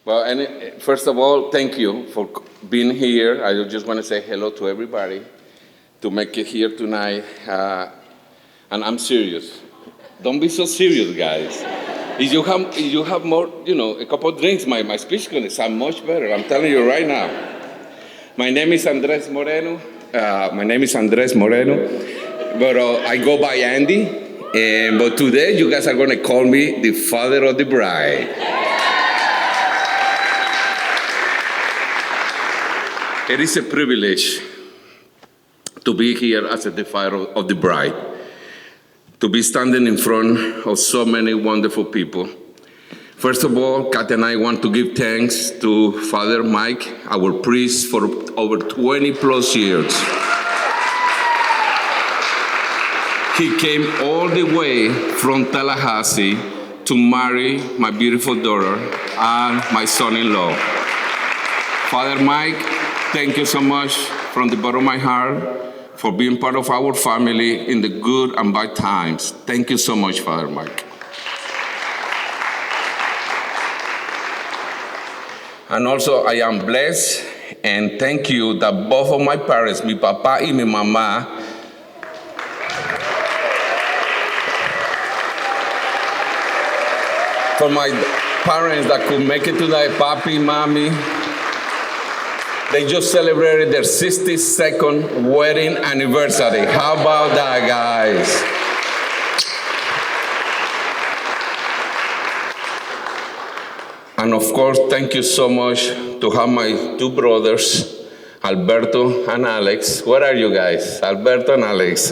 Well, and first of all, thank you for being here. I just want to say hello to everybody to make it here tonight. And I'm serious. Don't be so serious, guys. If you have more, a couple of drinks, my speech is going to sound much better. I'm telling you right now. My name is Andres Moreno. But I go by Andy. But today, you guys are going to call me the father of the bride. It is a privilege to be here as the father of the bride, to be standing in front of so many wonderful people. First of all, Kat and I want to give thanks to Father Mike, our priest, for over 20 plus years. He came all the way from Tallahassee to marry my beautiful daughter and my son-in-law. Father Mike, thank you so much from the bottom of my heart for being part of our family in the good and bad times. Thank you so much, Father Mike. And also, I am blessed, and thank you that both of my parents, mi papá y mi mamá, for my parents that could make it tonight, papi, mommy, they just celebrated their 62nd wedding anniversary. How about that, guys? And of course, thank you so much to have my two brothers, Alberto and Alex. Where are you guys? Alberto and Alex.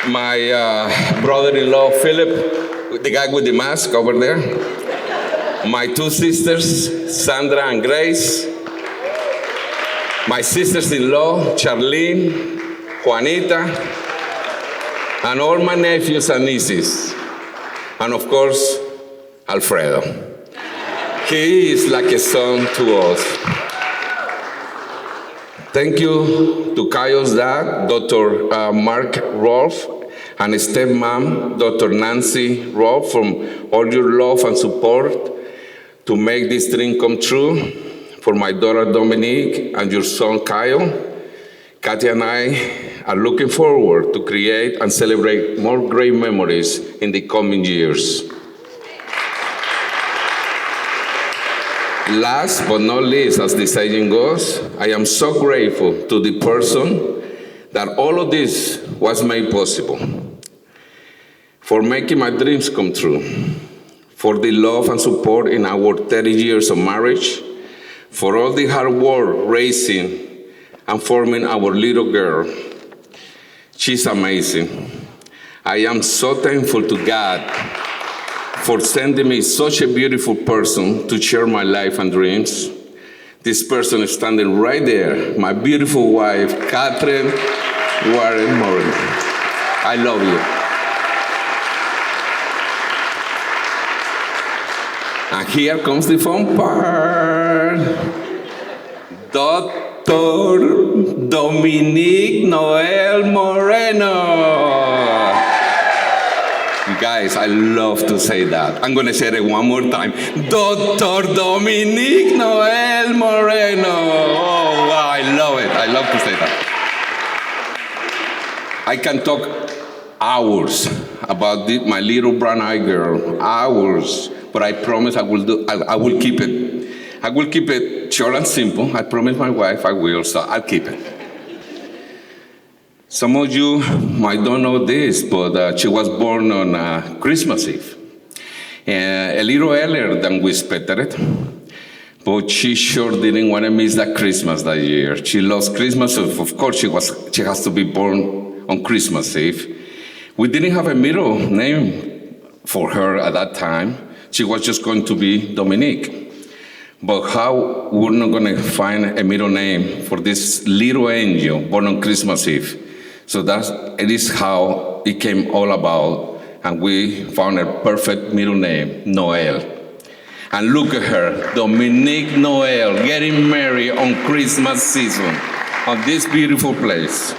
My brother-in-law, Philip, the guy with the mask over there. My two sisters, Sandra and Grace. My sisters-in-law, Charlene, Juanita, and all my nephews and nieces. And of course, Alfredo. He is like a son to us. Thank you to Caio's dad, Dr. Mark Rolfe, and his stepmom, Dr. Nancy Rolfe, for all your love and support to make this dream come true. For my daughter Dominique and your son Kyle, Katia and I are looking forward to create and celebrate more great memories in the coming years. Last but not least, as the saying goes, I am so grateful to the person that all of this was made possible, for making my dreams come true, for the love and support in our 30 years of marriage, for all the hard work raising and forming our little girl. She's amazing. I am so thankful to God for sending me such a beautiful person to share my life and dreams. This person is standing right there, my beautiful wife, Catherine Warren Morin. I love you. And here comes the fun part. Dr. Dominique Noel Moreno. You guys, I love to say that. I'm going to say it one more time. Dr. Dominique Noel Moreno. Oh, wow, I love it. I love to say that. I can talk hours about my little brown-eyed girl. Hours. But I promise I will keep it. I will keep it short and simple. I promise my wife I will, so I'll keep it. Some of you might don't know this, but she was born on Christmas Eve. A little earlier than we expected it. But she sure didn't want to miss that Christmas that year. She loves Christmas. Of course, she has to be born on Christmas Eve. We didn't have a middle name for her at that time. She was just going to be Dominique. But how we're not going to find a middle name for this little angel born on Christmas Eve? So it is how it came all about, and we found a perfect middle name, Noel. And look at her, Dominique Noel, getting married on Christmas season, on this beautiful place.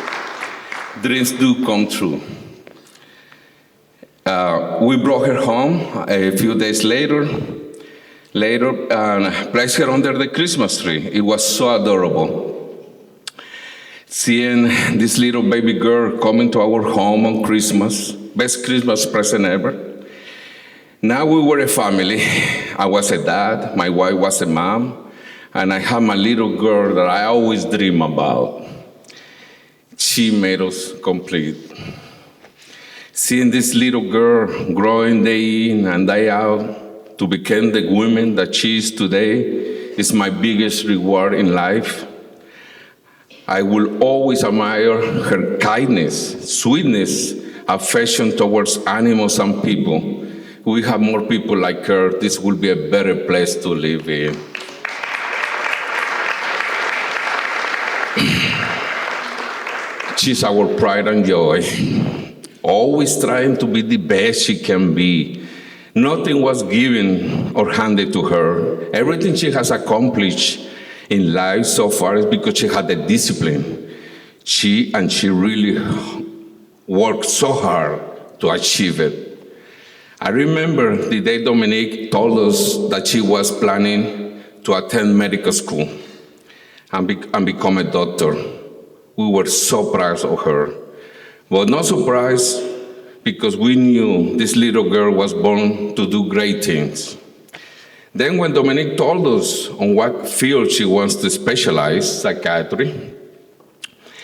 Dreams do come true. We brought her home a few days later. Later, placed her under the Christmas tree. It was so adorable. Seeing this little baby girl coming to our home on Christmas, best Christmas present ever. Now we were a family. I was a dad, my wife was a mom, and I had my little girl that I always dream about. She made us complete. Seeing this little girl growing day in and day out to become the woman that she is today is my biggest reward in life. I will always admire her kindness, sweetness, affection towards animals and people. If we have more people like her, this will be a better place to live in. She's our pride and joy, always trying to be the best she can be. Nothing was given or handed to her. Everything she has accomplished in life so far is because she had the discipline. She really worked so hard to achieve it. I remember the day Dominique told us that she was planning to attend medical school and become a doctor. We were so proud of her, but not surprised because we knew this little girl was born to do great things. Then when Dominique told us on what field she wants to specialize, psychiatry,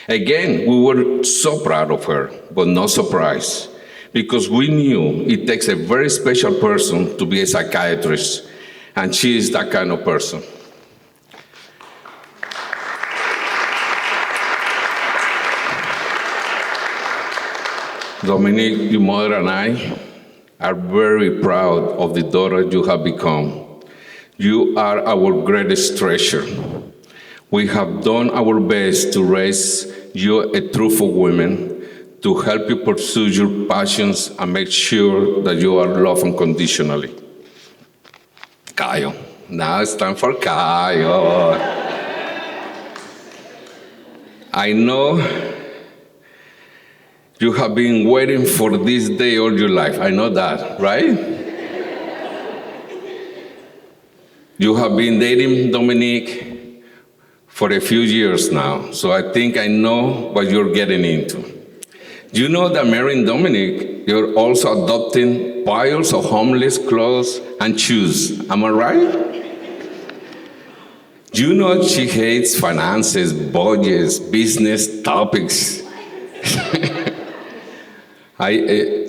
again, we were so proud of her, but not surprised, because we knew it takes a very special person to be a psychiatrist, and she is that kind of person. Dominique, your mother and I are very proud of the daughter you have become. You are our greatest treasure. We have done our best to raise you a truthful woman, to help you pursue your passions and make sure that you are loved unconditionally. Kyle. Now it's time for Kyle. I know you have been waiting for this day all your life. I know that, right? You have been dating Dominique for a few years now, so I think I know what you're getting into. You know that marrying Dominique, you're also adopting piles of homeless clothes and shoes. Am I right? You know she hates finances, budgets, business topics.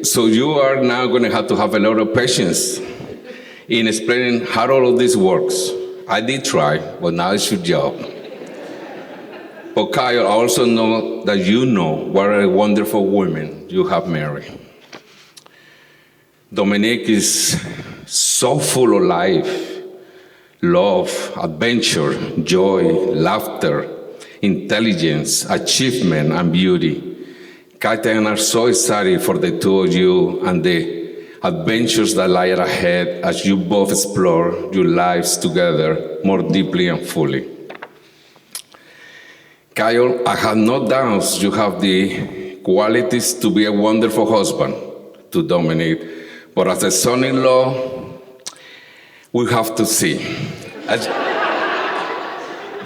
So you are now going to have a lot of patience in explaining how all of this works. I did try, but now it's your job. But Kyle, I also know that you know what a wonderful woman you have married. Dominique is so full of life, love, adventure, joy, laughter, intelligence, achievement, and beauty. Kate and I are so excited for the two of you and the adventures that lie ahead as you both explore your lives together more deeply and fully. Kyle, I have no doubts you have the qualities to be a wonderful husband to Dominique, but as a son-in-law, we have to see.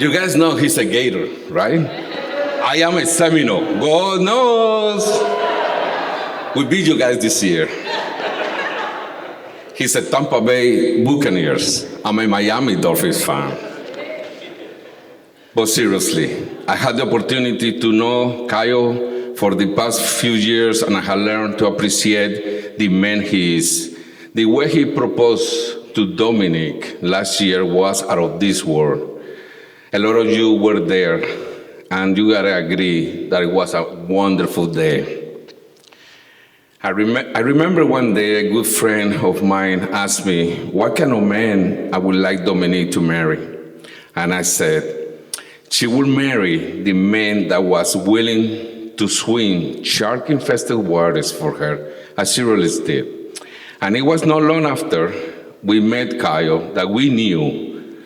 You guys know he's a Gator, right? I am a Seminole. God knows. We beat you guys this year. He's a Tampa Bay Buccaneers. I'm a Miami Dolphins fan. But seriously, I had the opportunity to know Kyle for the past few years, and I have learned to appreciate the man he is. The way he proposed to Dominique last year was out of this world. A lot of you were there, and you gotta agree that it was a wonderful day. I remember one day a good friend of mine asked me what kind of man I would like Dominique to marry. And I said, she would marry the man that was willing to swim shark-infested waters for her, as she really did. And it was not long after we met Kyle that we knew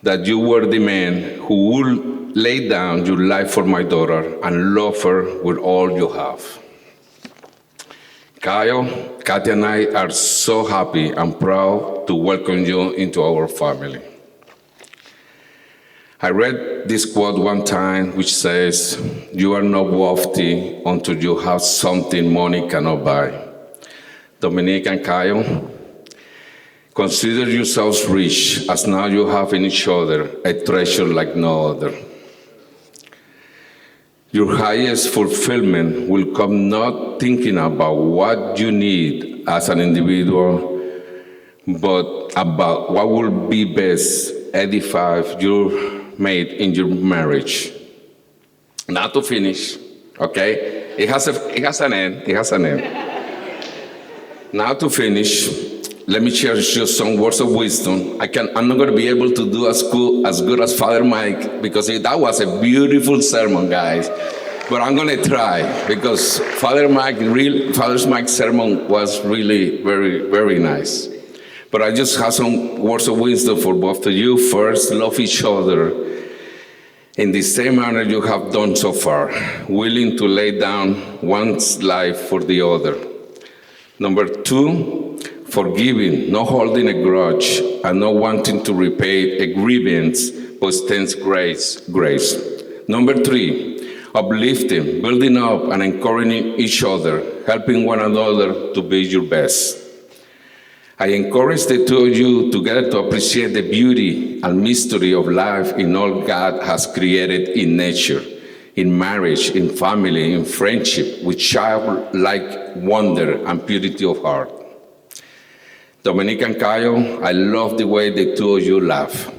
that you were the man who would lay down your life for my daughter and love her with all you have. Kyle, Katya and I are so happy and proud to welcome you into our family. I read this quote one time which says, "You are not wealthy until you have something money cannot buy." Dominique and Kyle, consider yourselves rich, as now you have in each other a treasure like no other. Your highest fulfillment will come not thinking about what you need as an individual, but about what will be best edify your mate in your marriage. Now to finish, okay? It has an end. Now to finish, let me share just some words of wisdom. I'm not going to be able to do as good as Father Mike, because that was a beautiful sermon, guys. But I'm going to try, because Father Mike's sermon was really very, very nice. But I just have some words of wisdom for both of you. First, love each other in the same manner you have done so far, willing to lay down one's life for the other. Number two, forgiving, not holding a grudge, and not wanting to repay a grievance, but extends grace. Number three, uplifting, building up and encouraging each other, helping one another to be your best. I encourage the two of you together to appreciate the beauty and mystery of life in all God has created in nature, in marriage, in family, in friendship, with childlike wonder and purity of heart. Dominique and Kyle, I love the way the two of you laugh.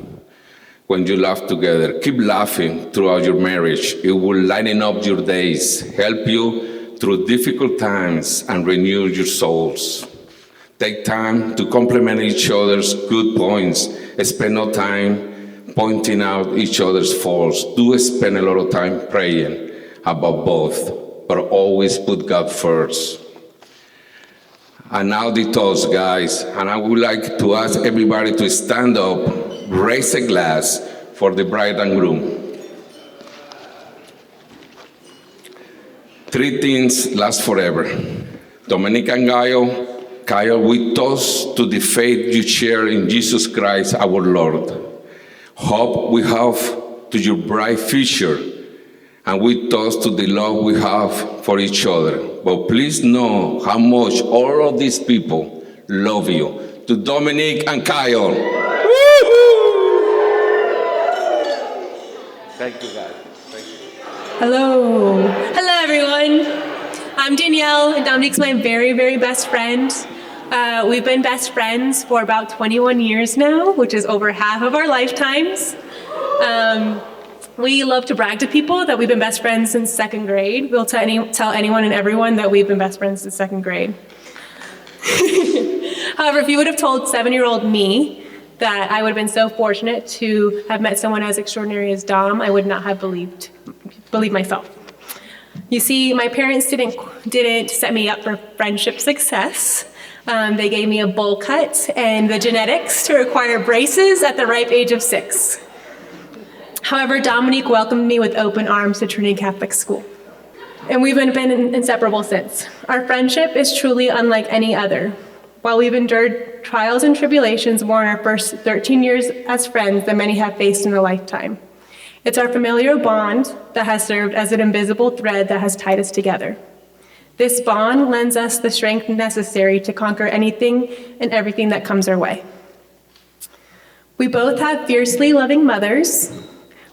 When you laugh together, keep laughing throughout your marriage. It will lighten up your days, help you through difficult times, and renew your souls. Take time to compliment each other's good points. Spend no time pointing out each other's faults. Do spend a lot of time praying about both, but always put God first. And now the toast, guys. And I would like to ask everybody to stand up, raise a glass for the bride and groom. Three things last forever. Dominique and Kyle, we toast to the faith you share in Jesus Christ our Lord. Hope we have to your bright future, and we toast to the love we have for each other. But please know how much all of these people love you. To Dominique and Kyle. Thank you, guys. Thank you. Hello, everyone. I'm Danielle, and Dominique's my very, very best friend. We've been best friends for about 21 years now, which is over half of our lifetimes. We love to brag to people that we've been best friends since second grade. We'll tell anyone and everyone that we've been best friends since second grade. However, if you would have told 7-year-old me that I would have been so fortunate to have met someone as extraordinary as Dom, I would not have believed myself. You see, my parents didn't set me up for friendship success. They gave me a bowl cut and the genetics to acquire braces at the ripe age of 6. However, Dominique welcomed me with open arms to Trinity Catholic School. And we've been inseparable since. Our friendship is truly unlike any other. While we've endured trials and tribulations more in our first 13 years as friends than many have faced in a lifetime. It's our familial bond that has served as an invisible thread that has tied us together. This bond lends us the strength necessary to conquer anything and everything that comes our way. We both have fiercely loving mothers.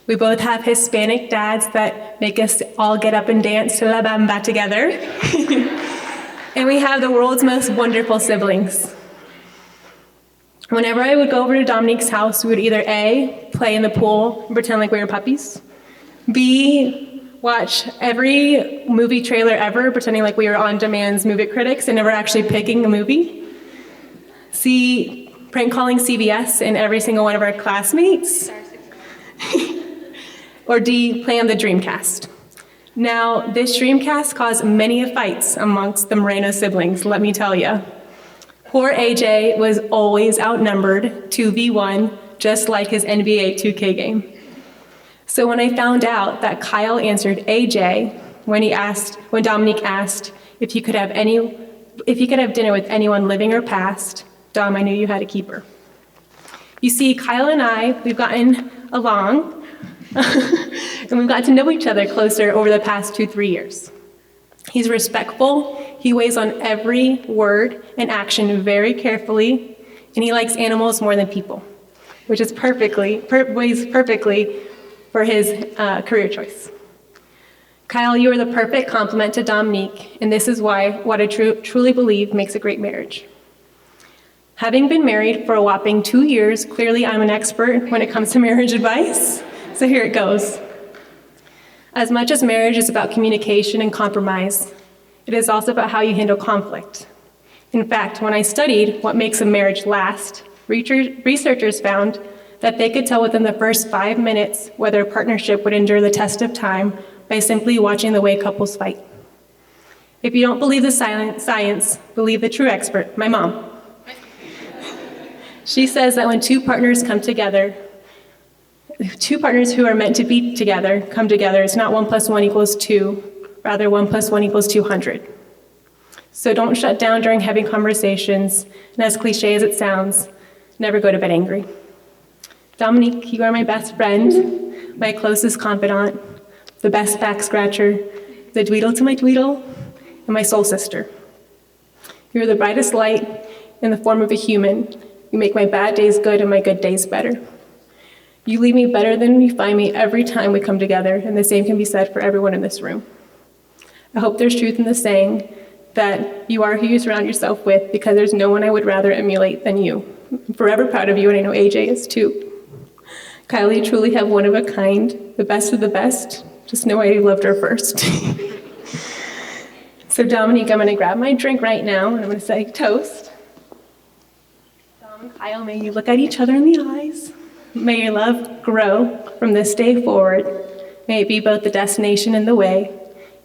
We both have Hispanic dads that make us all get up and dance to La Bamba together. And we have the world's most wonderful siblings. Whenever I would go over to Dominique's house, we would either A, play in the pool and pretend like we were puppies, B, watch every movie trailer ever, pretending like we were On Demand's movie critics and never actually picking a movie, C, prank calling CVS and every single one of our classmates, or D, play on the Dreamcast. Now, this Dreamcast caused many fights amongst the Moreno siblings, let me tell you. Poor AJ was always outnumbered 2v1, just like his NBA 2K game. So when I found out that Kyle answered AJ when Dominique asked if he could have any if he could have dinner with anyone living or past, Dom, I knew you had to keep her. You see, Kyle and I, we've gotten along, and we've gotten to know each other closer over the past 2-3 years. He's respectful, he weighs on every word and action very carefully, and he likes animals more than people, which is weighs perfectly for his career choice. Kyle, you are the perfect complement to Dominique, and this is what I truly believe makes a great marriage. Having been married for a whopping 2 years, clearly I'm an expert when it comes to marriage advice, so here it goes. As much as marriage is about communication and compromise, it is also about how you handle conflict. In fact, when I studied what makes a marriage last, researchers found that they could tell within the first 5 minutes whether a partnership would endure the test of time by simply watching the way couples fight. If you don't believe the science, believe the true expert, my mom. She says that when two partners who are meant to be together come together, it's not 1 + 1 = 2, rather 1 + 1 = 200. So don't shut down during heavy conversations, and as cliche as it sounds, never go to bed angry. Dominique, you are my best friend, my closest confidant, the best back scratcher, the dweedle to my tweedle, and my soul sister. You're the brightest light in the form of a human. You make my bad days good and my good days better. You leave me better than you find me every time we come together, and the same can be said for everyone in this room. I hope there's truth in the saying that you are who you surround yourself with, because there's no one I would rather emulate than you. I'm forever proud of you, and I know AJ is too. Kyle, you truly have one of a kind, the best of the best. Just know I loved her first. So Dominique, I'm gonna grab my drink right now, and I'm gonna say toast. Dom and Kyle, may you look at each other in the eyes. May your love grow from this day forward. May it be both the destination and the way.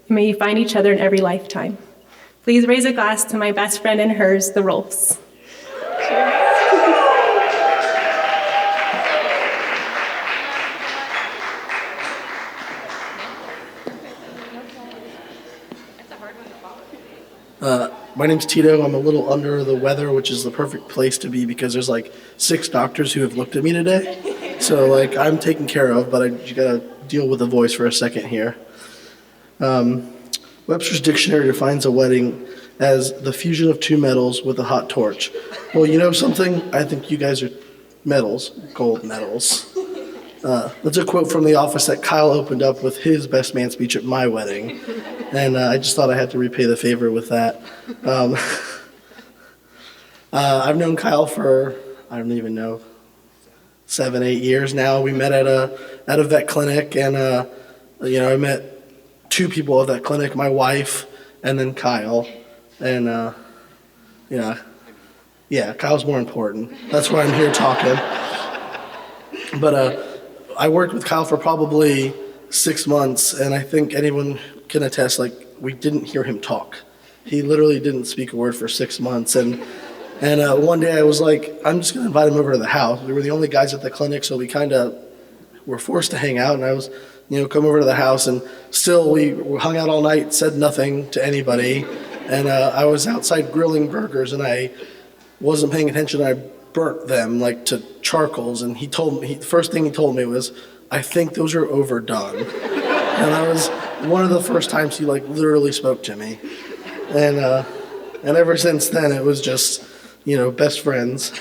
And may you find each other in every lifetime. Please raise a glass to my best friend and hers, the Rolfs. Cheers. My name's Tito. I'm a little under the weather, which is the perfect place to be because there's like 6 doctors who have looked at me today. So like I'm taken care of, but you gotta deal with the voice for a second here. Webster's Dictionary defines a wedding as the fusion of 2 metals with a hot torch. Well, you know something? I think you guys are metals, gold medals. That's a quote from The Office that Kyle opened up with his best man speech at my wedding. And I just thought I had to repay the favor with that. I've known Kyle for, I don't even know, 7, 8 years now. We met at a vet clinic, and I met 2 people at that clinic, my wife and then Kyle. And Kyle's more important. That's why I'm here talking. But I worked with Kyle for probably 6 months, and I think anyone can attest, like, we didn't hear him talk. He literally didn't speak a word for 6 months, and one day I was like, I'm just gonna invite him over to the house. We were the only guys at the clinic, so we kind of were forced to hang out, and I was, come over to the house, and still we hung out all night, said nothing to anybody, and I was outside grilling burgers, and I wasn't paying attention. I burnt them like to charcoals, and the first thing he told me was, I think those are overdone. And that was one of the first times he like literally spoke to me. And ever since then it was just, best friends.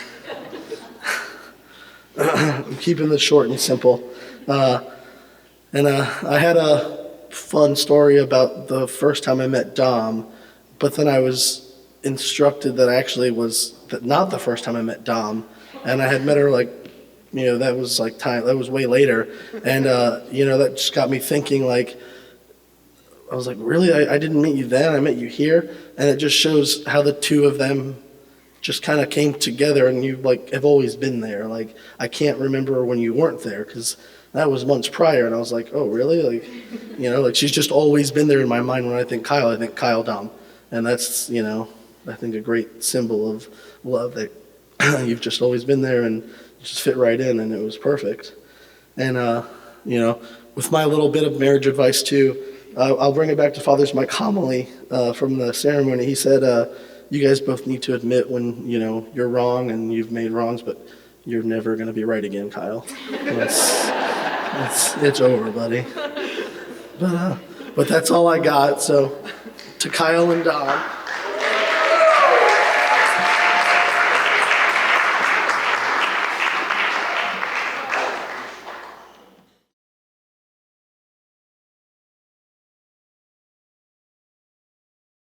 I'm keeping this short and simple. I had a fun story about the first time I met Dom, but then I was instructed that actually was not the first time I met Dom, and I had met her that was way later, and that just got me thinking, I was like, really, I didn't meet you then, I met you here, and it just shows how the 2 of them just kind of came together, and you have always been there. I can't remember when you weren't there, because that was months prior, and I was like, oh really, she's just always been there in my mind. When I think Kyle Dom, and that's I think a great symbol of love, that you've just always been there and just fit right in, and it was perfect. And with my little bit of marriage advice too, I'll bring it back to Father's Mike homily from the ceremony. He said, you guys both need to admit when, you know, you're wrong and you've made wrongs, but you're never going to be right again, Kyle. It's over, buddy. But that's all I got. So to Kyle and Dom,